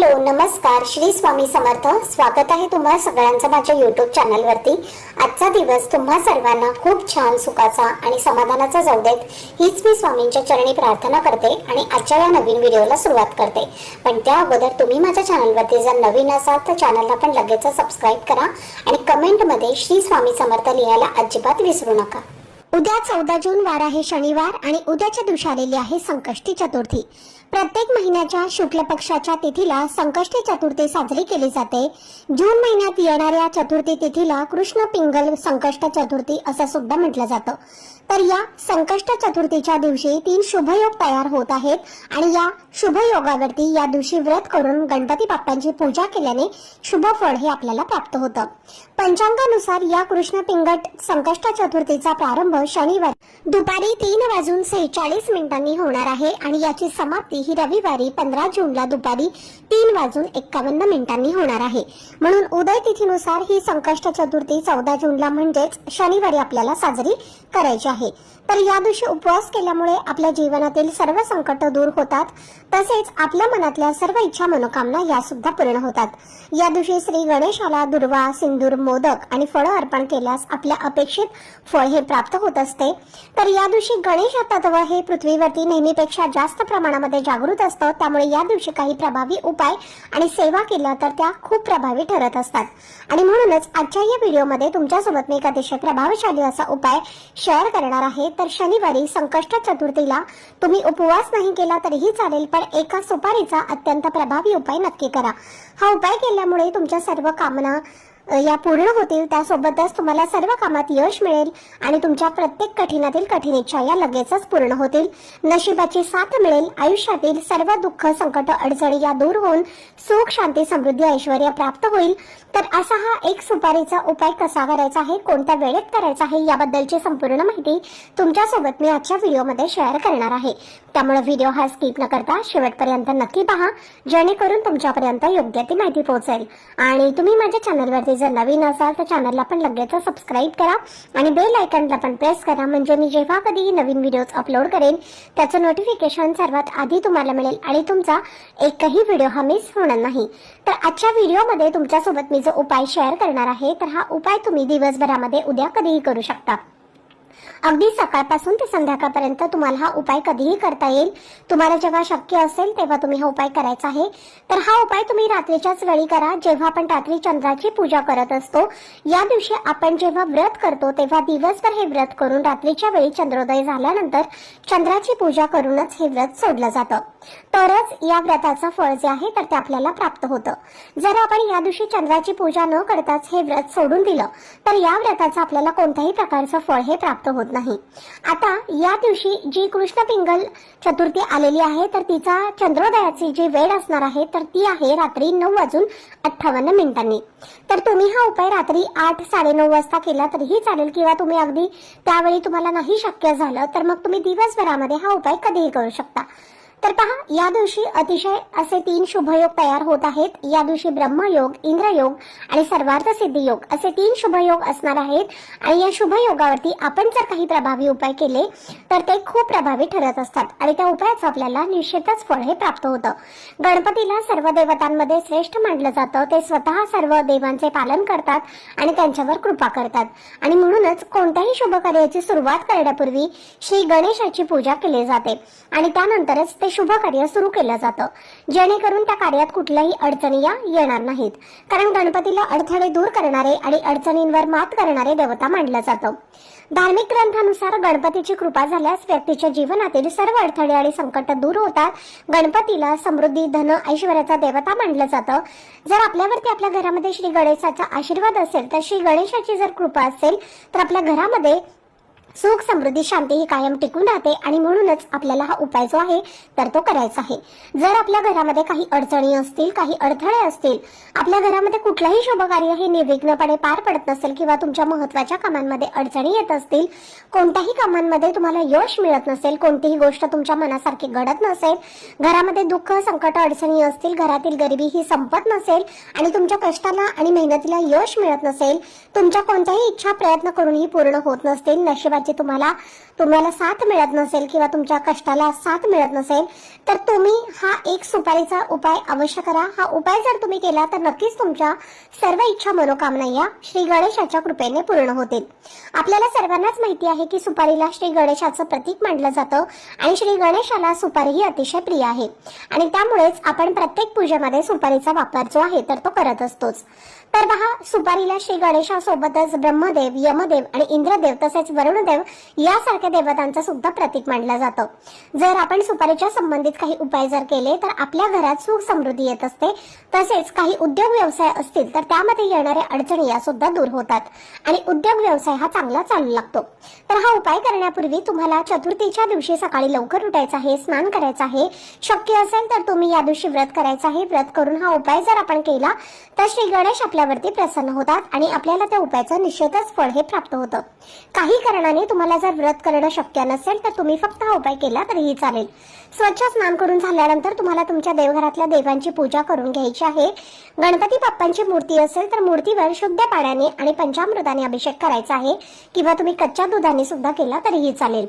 Hello नमस्कार, श्री स्वामी समर्थ. स्वागत आहे तुम्हा सगळ्यांचं माझ्या यूट्यूब चॅनलवरती. आजचा दिवस तुम्हा सर्वांना खूप छान सुखाचा आणि समाधानाचा जाऊ देत, हीच मी स्वामींच्या चरणी प्रार्थना करते आणि आजच्या या नवीन व्हिडिओला सुरुवात करते. पण त्या अगोदर तुम्ही माझ्या चॅनलवरती जर नवीन असाल तर चॅनलला पण लगेच सबस्क्राईब करा आणि कमेंटमध्ये श्री स्वामी समर्थ लिहायला अजिबात विसरू नका. उद्या 14 जून वार आहे शनिवार आणि उद्याच्या दिवशी आलेली आहे संकष्टी चतुर्थी. प्रत्येक महिन्याच्या शुक्ल पक्षाच्या तिथीला संकष्टी चतुर्थी साजरी केली जाते. जून महिन्यात येणाऱ्या चतुर्थी तिथीला कृष्ण पिंगल संकष्ट चतुर्थी असं सुद्धा म्हटलं जातं. तर या संकष्ट चतुर्थीच्या दिवशी 3 शुभयोग तयार होत आहेत आणि या शुभयोगावरती या दिवशी व्रत करून गणपती बाप्पांची पूजा केल्याने शुभ फळ हे आपल्याला प्राप्त होतं. पंचांगानुसार या कृष्ण पिंगट संकष्ट चतुर्थीचा प्रारंभ शनिवार दुपारी 3:46 होणार आहे आणि याची समाप्ती ही रविवारी 15 जूनला दुपारी 3:51 होणार आहे. म्हणून उदय तिथीनुसार ही संकष्ट चतुर्थी 14 जूनला म्हणजेच शनिवारी आपल्याला साजरी करायची आहे. तर या दिवशी उपवास केल्यामुळे आपल्या जीवनातील सर्व संकट दूर होतात, तसेच आपल्या मनातल्या सर्व इच्छा मनोकामना या सुद्धा पूर्ण होतात. या दिवशी श्री गणेशाला दुर्वा, सिंदूर, मोदक आणि फळं अर्पण केल्यास आपल्या अपेक्षित फळ हे प्राप्त होत असते. तर या दिवशी गणेश तत्व हे पृथ्वीवरती नेहमीपेक्षा जास्त प्रमाणामध्ये जागृत असतं, त्यामुळे या दिवशी काही प्रभावी उपाय आणि सेवा केल्या तर त्या खूप प्रभावी ठरत असतात. आणि म्हणूनच आजच्या या व्हिडिओमध्ये तुमच्यासोबत मी एक अतिशय प्रभावशाली असा उपाय शेअर करणार आहे. तर शनिवारी संकष्ट चतुर्थीला तुम्ही उपवास नाही केला तरीही चालेल, पण एका सुपारीचा अत्यंत प्रभावी उपाय नक्की करा. हा उपाय केल्यामुळे तुमच्या सर्व कामना या पूर्ण होतील, त्यासोबतच तुम्हाला सर्व कामात यश मिळेल आणि तुमच्या प्रत्येक कठीणातील कठीण इच्छा या लगेचच पूर्ण होतील. नशिबाची साथ मिळेल. आयुष्यातील सर्व दुःख, संकट, अडचणी या दूर होऊन सुख, शांती, समृद्धी, ऐश्वर्य प्राप्त होईल. तर असा हा एक सुपारीचा उपाय कसा करायचा आहे, कोणत्या वेळेत करायचा आहे, याबद्दलची संपूर्ण माहिती तुमच्यासोबत मी आजच्या व्हिडिओमध्ये शेअर करणार आहे. त्यामुळे व्हिडिओ हा स्किप न करता शेवटपर्यंत नक्की पहा, जेणेकरून तुमच्यापर्यंत योग्य ती माहिती पोहोचेल. आणि तुम्ही माझ्या चॅनलवरती जर नवीन असाल तर चॅनलला पण लगेच सबस्क्राईब करा आणि बेल आयकॉनला पण प्रेस करा, म्हणजे मी जेव्हा कधीही नवीन व्हिडिओज अपलोड करेन त्याचं नोटिफिकेशन सर्वात आधी तुम्हाला मिळेल आणि तुमचा एकही व्हिडिओ हा मिस होणार नाही. तर आजच्या व्हिडिओमध्ये तुमच्यासोबत मी जो उपाय शेअर करणार आहे, तर हा उपाय तुम्ही दिवसभरामध्ये उद्या कधीही करू शकता. अगदी सकाळपासून ते संध्याकाळपर्यंत तुम्हाला हा उपाय कधीही करता येईल. तुम्हाला जेव्हा शक्य असेल तेव्हा तुम्ही हा उपाय करायचा आहे. तर हा उपाय तुम्ही रात्रीच्याच वेळी करा, जेव्हा आपण रात्री चंद्राची पूजा करत असतो. या दिवशी आपण जेव्हा व्रत करतो तेव्हा दिवसभर हे व्रत करून रात्रीच्या वेळी चंद्रोदय झाल्यानंतर चंद्राची पूजा करूनच हे व्रत सोडलं जातं. तरच या व्रताचं फळ जे आहे तर ते आपल्याला प्राप्त होतं. जर आपण या दिवशी चंद्राची पूजा न करताच हे व्रत सोडून दिलं तर या व्रताचं आपल्याला कोणत्याही प्रकारचं फळ हे प्राप्त होत नाही. आता या दिवशी जी कृष्ण पिंगल चतुर्थी आलेली आहे तर तिचा चंद्रोदयाची जी वेळ असणार आहे तर ती आहे रात्री 9:58. तर तुम्ही हा उपाय रात्री 8-9:30 वाजता केला तरीही चालेल, किंवा तुम्ही अगदी त्यावेळी तुम्हाला नाही शक्य झालं तर मग तुम्ही दिवसभरामध्ये हा उपाय कधीही करू शकता. तर पहा, या दिवशी अतिशय असे 3 शुभयोग तयार होत आहेत. या दिवशी ब्रह्मयोग, इंद्रयोग आणि सर्वार्थ सिद्धी योग असे 3 शुभयोग असणार आहेत. आणि या शुभयोगावरती आपण जर काही प्रभावी उपाय केले तर ते खूप प्रभावी ठरत असतात आणि त्या उपायाचं आपल्याला निश्चितच फळ हे प्राप्त होतं. गणपतीला सर्व देवतांमध्ये श्रेष्ठ मानलं जातं. ते स्वतः सर्व देवांचे पालन करतात आणि त्यांच्यावर कृपा करतात. आणि म्हणूनच कोणत्याही शुभ कार्याची सुरुवात करण्यापूर्वी श्री गणेशाची पूजा केली जाते आणि त्यानंतरच ते शुभ कार्य सुरू केलं जातं, जेणेकरून त्या कार्यात कुठल्याही अडचणी येणार नाहीत. कारण गणपतीला अडथळे दूर करणारे आणि अडचणींवर मात करणारे देवता मानलं जातं. धार्मिक ग्रंथानुसार गणपतीची कृपा झाल्यास व्यक्तीच्या जीवनातील सर्व अडथळे आणि संकट दूर होतात. गणपतीला समृद्धी, धन, ऐश्वर्याचा देवता मानलं जातं. जर आपल्यावरती आपल्या घरामध्ये श्री गणेशाचा आशीर्वाद असेल तर श्री गणेशाची जर कृपा असेल तर आपल्या घरामध्ये सुख, समृद्धी, शांती ही कायम टिकून राहते. आणि म्हणूनच आपल्याला हा उपाय जो आहे तर तो करायचा आहे. जर आपल्या घरामध्ये काही अडचणी असतील, काही अडथळे असतील, आपल्या घरामध्ये कुठलाही शुभ कार्य हे निर्विघ्नपणे पार पडत नसेल किंवा तुमच्या महत्त्वाच्या कामांमध्ये अडचणी येत असतील, कोणत्याही कामांमध्ये तुम्हाला यश मिळत नसेल, कोणतीही गोष्ट तुमच्या मनासारखी घडत नसेल, घरामध्ये दुःख, संकट, अडचणी असतील, घरातील गरिबी ही संपत नसेल आणि तुमच्या कष्टाला आणि मेहनतीला यश मिळत नसेल, तुमच्या कोणत्याही इच्छा प्रयत्न करूनही पूर्ण होत नसतील, नशिबाची तुम्हाला तुम्हाला साथ मिळत नसेल किंवा तुमच्या कष्टाला साथ मिळत नसेल तर तुम्ही हा एक सुपारीचा उपाय अवश्य करा. हा उपाय जर तुम्ही केला तर नक्कीच तुमच्या सर्व इच्छा मनोकामना या श्री गणेशाच्या कृपेने पूर्ण होतील. आपल्याला सर्वांनाच माहिती आहे की सुपारीला श्री गणेशाचं प्रतीक मानलं जातं आणि श्री गणेशाला सुपारी ही अतिशय प्रिय आहे आणि त्यामुळेच आपण प्रत्येक पूजेमध्ये सुपारीचा वापर जो आहे तर तो करत असतोच. तर पहा, सुपारीला श्री गणेशासोबतच ब्रह्मदेव, यमदेव आणि इंद्रदेव तसेच वरुणदेव यासारख्या देवतांचं सुद्धा प्रतीक मानलं जातं. जर आपण सुपारीच्या संबंधित काही उपाय जर केले तर आपल्या घरात सुख समृद्धी येत असते. तसेच काही उद्योग व्यवसाय असतील तर त्यामध्ये येणाऱ्या अडचणी या सुद्धा दूर होतात आणि उद्योग व्यवसाय हा चांगला चालू लागतो. तर हा उपाय करण्यापूर्वी तुम्हाला चतुर्थीच्या दिवशी सकाळी लवकर उठायचं आहे, स्नान करायचं आहे. शक्य असेल तर तुम्ही या दिवशी व्रत करायचं आहे. व्रत करून हा उपाय जर आपण केला तर श्री गणेश आपल्यावरती प्रसन्न होतात आणि आपल्याला त्या उपायाचं निश्चितच फळ हे प्राप्त होतं. काही कारणाने तुम्हाला जर व्रत करणं शक्य नसेल तर तुम्ही फक्त हा उपाय केला तरीही चालेल. स्वच्छ स्नान करून झाल्यानंतर तुम्हाला तुमच्या देवघरातल्या देवांची पूजा करून घ्यायची आहे. गणपती बाप्पांची मूर्ती असेल तर मूर्तीवर शुद्ध पाण्याने आणि पंचामृताने अभिषेक करायचा आहे किंवा तुम्ही कच्च्या दुधाने सुद्धा केला तरीही चालेल.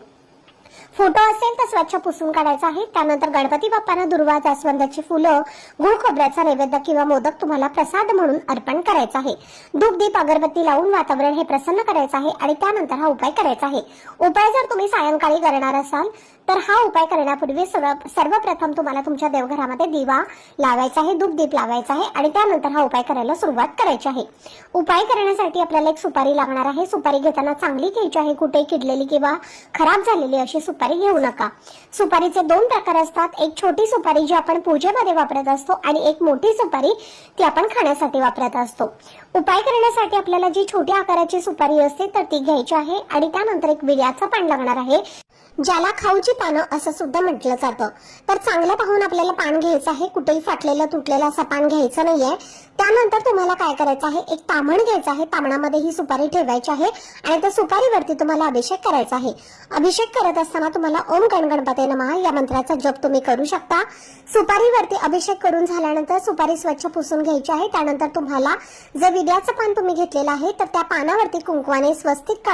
फोटो असेल तर स्वच्छ पुसून काढायचा आहे. त्यानंतर गणपती बाप्पांना दुर्वा, जास्वंदाची फुलं, गुळ खोबऱ्याचा नैवेद्य किंवा मोदक तुम्हाला प्रसाद म्हणून अर्पण करायचा आहे. धूप, दीप, अगरबत्ती लावून वातावरण हे प्रसन्न करायचं आहे आणि त्यानंतर हा उपाय करायचा आहे. उपाय जर तुम्ही सायंकाळी करणार असाल तर हा उपाय करण्यापूर्वी सर्वप्रथम तुम्हाला तुमच्या देवघरामध्ये दिवा लावायचा आहे, धूप दीप लावायचा आहे आणि त्यानंतर हा उपाय करायला सुरुवात करायची आहे. उपाय करण्यासाठी आपल्याला एक सुपारी लागणार आहे. सुपारी घेताना चांगली घ्यायची आहे. कुठे किडलेली किंवा खराब झालेली अशी सुपारी घेऊ नका. सुपारीचे दोन प्रकार असतात. एक छोटी सुपारी जी आपण पूजेमध्ये वापरत असतो आणि एक मोठी सुपारी ती आपण खाण्यासाठी वापरत असतो. उपाय करण्यासाठी आपल्याला जी छोट्या आकाराची सुपारी असते तर ती घ्यायची आहे आणि त्यानंतर एक विड्याचं पान लागणार आहे, ज्याला खाऊची पानं असं सुद्धा म्हटलं जातं. तर चांगलं पाहून आपल्याला पान घ्यायचं आहे. कुठेही फाटलेलं तुटलेलं असं पान घ्यायचं नाहीये. त्यानंतर तुम्हाला काय करायचं आहे, एक तामण घ्यायचं आहे. तामणामध्ये ही सुपारी ठेवायची आहे आणि त्या सुपारीवरती तुम्हाला अभिषेक करायचा आहे. अभिषेक करत असताना तुम्हाला ओम गणगणपते नमः या मंत्राचा जप तुम्ही करू शकता. सुपारीवरती अभिषेक करून झाल्यानंतर सुपारी स्वच्छ पुसून घ्यायची आहे. त्यानंतर तुम्हाला जर विड्याचं पान तुम्ही घेतलेलं आहे तर त्या पानावरती कुंकवाने स्वस्तिक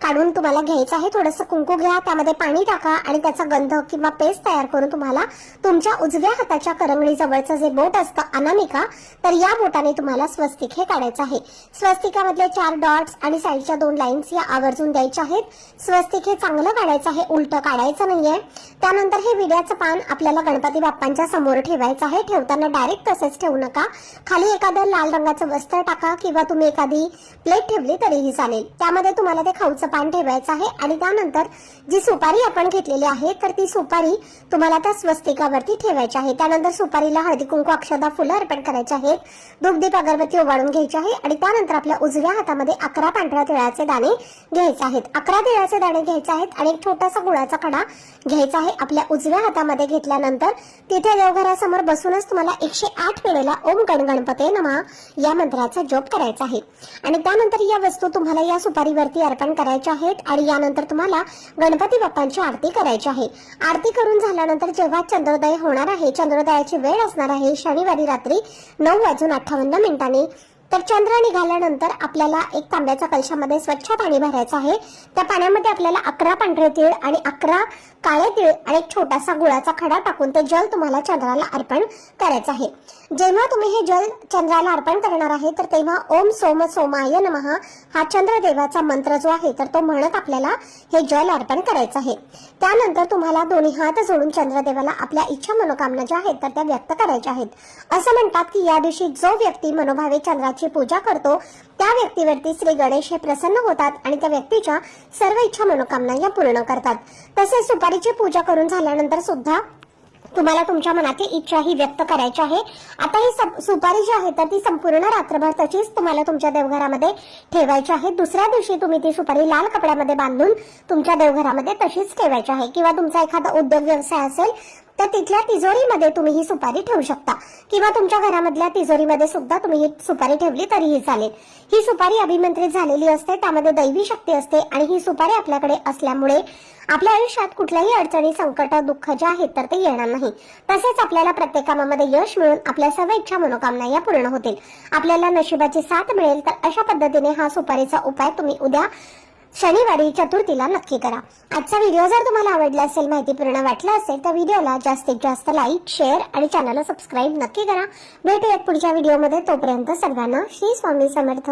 काढून तुम्हाला घ्यायचं आहे. थोडंसं कुंकू घ्या, त्यामध्ये पाणी टाका आणि त्याचा गंध किंवा पेस्ट तयार करून तुम्हाला तुमच्या उजव्या हाताच्या करंगळी जवळचं जे बोट असतं अनामिका, तर या बोटाने तुम्हाला स्वस्तिक हे काढायचं आहे. स्वस्तिकामधले 4 डॉट्स आणि साईडच्या 2 लाईन्स या आवर्जून द्यायच्या आहेत. स्वस्तिक हे चांगलं काढायचं आहे, उलटं काढायचं नाहीये. त्यानंतर हे विड्याचं पान आपल्याला गणपती बाप्पांच्या समोर ठेवायचं आहे. ठेवताना डायरेक्ट तसेच ठेवू नका. खाली एखादं लाल रंगाचं वस्त्र टाका किंवा तुम्ही एखादी प्लेट ठेवली तरीही चालेल. त्यामध्ये तुम्हाला ते खाऊचं पान ठेवायचं आहे आणि त्यानंतर जी सुपारी आपण घेतलेली आहे तर ती सुपारी तुम्हाला त्या स्वस्तिकावरती ठेवायची आहे. त्यानंतर सुपारीला हळदी कुंकू अक्षदा फुलं अर्पण करायची आहेत. धूप दीप अगरबत्ती ओवाळून घ्यायची आहे आणि त्यानंतर आपल्या उजव्या हातामध्ये 11 पांढऱ्या तिळाचे दाणे घ्यायचे आहेत. 11 तिळाचे दाणे घ्यायचे आहेत आणि एक छोटासा गुळाचा खडा घ्यायचा आहे. आपल्या उजव्या हातामध्ये घेतल्यानंतर तिथे देवघरासमोर बसूनच तुम्हाला 108 वेळेला ओम गणगणपते नमः या मंत्राचा जप करायचा आहे आणि त्यानंतर या वस्तू तुम्हाला या सुपारीवरती अर्पण करायच्या आहेत आणि यानंतर तुम्हाला गणपती बाप्पांची आरती करायची आहे. आरती करून झाल्यानंतर जेव्हा चंद्रोदय होणार आहे, चंद्रोदयाची वेळ असणार आहे शनिवारी रात्री 9:58 तर चंद्र निघाल्यानंतर आपल्याला एक तांब्याच्या कलशामध्ये स्वच्छ पाणी भरायचं आहे. त्या पाण्यामध्ये आपल्याला 11 पांढरे तीळ आणि 11 काळे तीळ आणि एक छोटासा गुळाचा खडा टाकून ते जल तुम्हाला चंद्राला अर्पण करायचं आहे. जेव्हा तुम्ही हे जल चंद्राला अर्पण करणार आहे तर तेव्हा ओम सोम सोमाय नमः हा चंद्रदेवाचा मंत्र जो आहे तर तो म्हणत आपल्याला हे जल अर्पण करायचं आहे. त्यानंतर तुम्हाला दोन्ही हात जोडून चंद्रदेवाला आपल्या इच्छा मनोकामना ज्या आहेत तर त्या व्यक्त करायच्या आहेत. असं म्हणतात की या दिवशी जो व्यक्ती मनोभावे चंद्राची पूजा करतो त्या व्यक्तीवरती श्री गणेश हे प्रसन्न होतात आणि त्या व्यक्तीच्या सर्व इच्छा मनोकामना या पूर्ण करतात. तसेच सुपारीची पूजा करून झाल्यानंतर सुद्धा तुम्हाला तुमच्या मनाची इच्छा ही व्यक्त करायची आहे. आता ही सुपारी जी आहे तर ती संपूर्ण रात्रभर तशीच तुम्हाला तुमच्या देवघरामध्ये ठेवायची आहे. दुसऱ्या दिवशी तुम्ही ती सुपारी लाल कपड्यामध्ये बांधून तुमच्या देवघरामध्ये तशीच ठेवायची आहे किंवा तुमचा एखादा उद्योग व्यवसाय असेल तर तिथल्या तिजोरीमध्ये तुम्ही ही सुपारी ठेवू शकता किंवा तुमच्या घरामधल्या तिजोरीमध्ये सुद्धा तुम्ही ही सुपारी ठेवली तरीही चालेल. ही सुपारी अभिमंत्रित झालेली असते, त्यामध्ये दैवी शक्ती असते आणि ही सुपारी आपल्याकडे असल्यामुळे आपल्या आयुष्यात कुठल्याही अडचणी, संकट, दुःख जे आहेत तर ते येणार नाही. तसेच आपल्याला प्रत्येक कामामध्ये यश मिळून आपल्या सर्व इच्छा मनोकामना या पूर्ण होतील. आपल्याला नशिबाची साथ मिळेल. तर अशा पद्धतीने हा सुपारीचा उपाय तुम्ही उद्या शनिवारी चतुर्थीला नक्की करा. आजचा व्हिडिओ जर तुम्हाला आवडला असेल, माहितीपूर्ण वाटला असेल, तर व्हिडिओला जास्तीत जास्त लाईक, शेअर आणि चॅनलला सबस्क्राईब नक्की करा. भेटूयात पुढच्या व्हिडिओमध्ये. तोपर्यंत सर्वांना श्री स्वामी समर्थ.